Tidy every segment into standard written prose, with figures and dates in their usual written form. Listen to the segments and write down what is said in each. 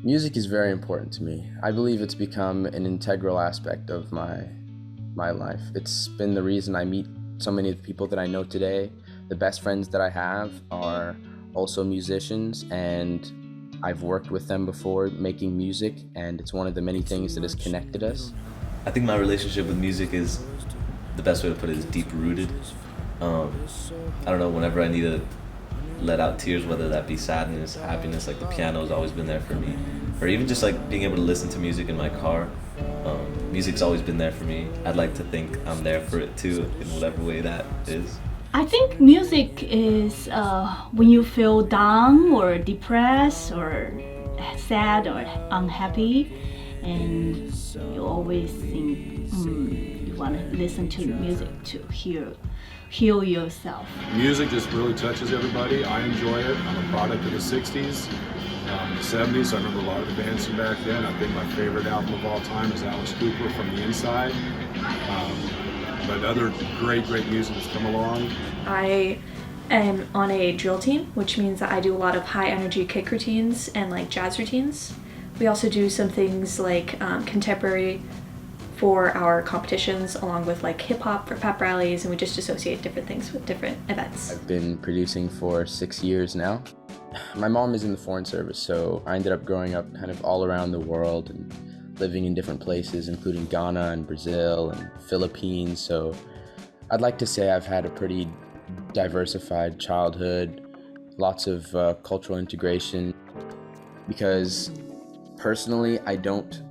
Music is very important to me. I believe it's become an integral aspect of my life. It's been the reason I meet so many of the people that I know today. The best friends that I have are also musicians, and I've worked with them before making music, and it's one of the many things that has connected us. I think my relationship with music is, the best way to put it is deep rooted. I don't know, whenever I need to let out tears, whether that be sadness, happiness, like the piano has always been there for me. Or even just like being able to listen to music in my car. Music's always been there for me. I'd like to think I'm there for it too, in whatever way that is. I think music is when you feel down or depressed or sad or unhappy, and you always think you want to listen to music to heal yourself. Music just really touches everybody. I enjoy it. I'm a product of the 60s, the 70s. I remember a lot of the bands from back then. I think my favorite album of all time is Alice Cooper, From the Inside. But other great music has come along. I am on a drill team, which means that I do a lot of high energy kick routines and like jazz routines. We also do some things like contemporary for our competitions, along with like hip hop for pep rallies, and we just associate different things with different events. I've been producing for 6 years now. My mom is in the Foreign Service, so I ended up growing up kind of all around the world and living in different places, including Ghana and Brazil and Philippines. So I'd like to say I've had a pretty diversified childhood, lots of cultural integration, because personally I don't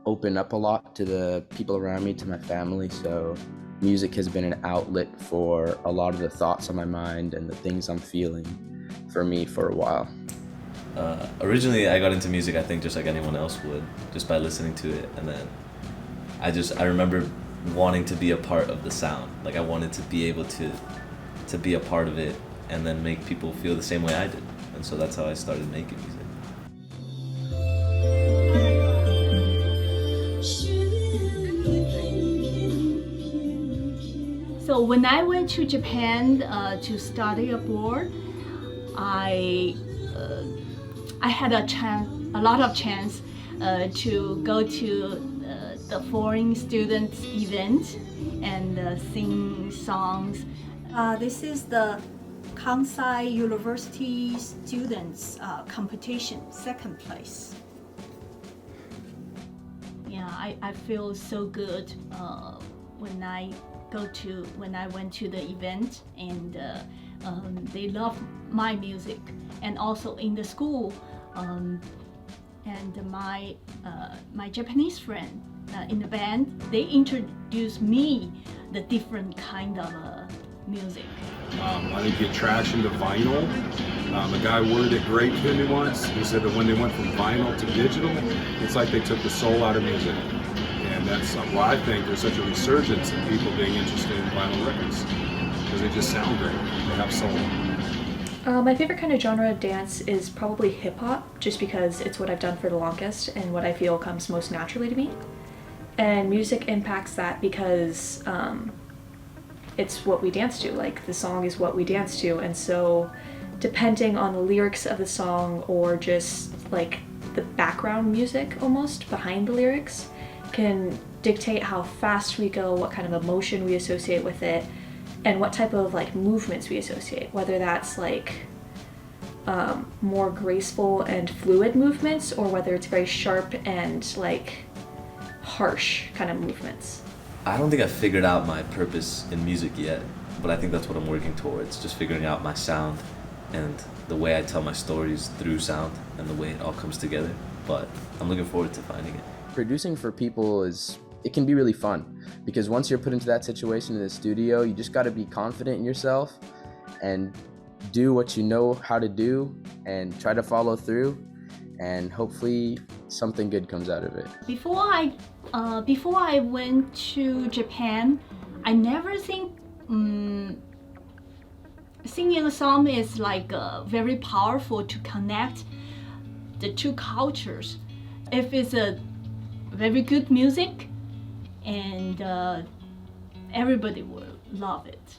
open up a lot to the people around me, to my family, so music has been an outlet for a lot of the thoughts on my mind and the things I'm feeling for me for a while. Originally I got into music, I think just like anyone else would, just by listening to it, and then I remember wanting to be a part of the sound. Like I wanted to be able to be a part of it and then make people feel the same way I did. And so that's how I started making music. So when I went to Japan to study abroad, I had a lot of chance to go to the foreign students event and sing songs. This is the Kansai University students competition, second place. Yeah, I feel so good when I went to the event, and they love my music, and also in the school, and my Japanese friend in the band, they introduced me the different kind of music. I think the attraction to vinyl, a guy worded it great to me once. He said that when they went from vinyl to digital, it's like they took the soul out of music. And that's why I think there's such a resurgence in people being interested in vinyl records, because they just sound great, they have soul. My favorite kind of genre of dance is probably hip hop, just because it's what I've done for the longest and what I feel comes most naturally to me. And music impacts that because it's what we dance to. Like the song is what we dance to, and so depending on the lyrics of the song or just like the background music almost behind the lyrics can dictate how fast we go, what kind of emotion we associate with it, and what type of like movements we associate, whether that's like more graceful and fluid movements, or whether it's very sharp and like harsh kind of movements. I don't think I figured out my purpose in music yet, but I think that's what I'm working towards, just figuring out my sound and the way I tell my stories through sound and the way it all comes together. But I'm looking forward to finding it. Producing for people it can be really fun, because once you're put into that situation in the studio, you just got to be confident in yourself and do what you know how to do and try to follow through, and hopefully something good comes out of it. Before I went to Japan, I never think singing a song is like very powerful to connect the two cultures. If it's a very good music, and everybody will love it.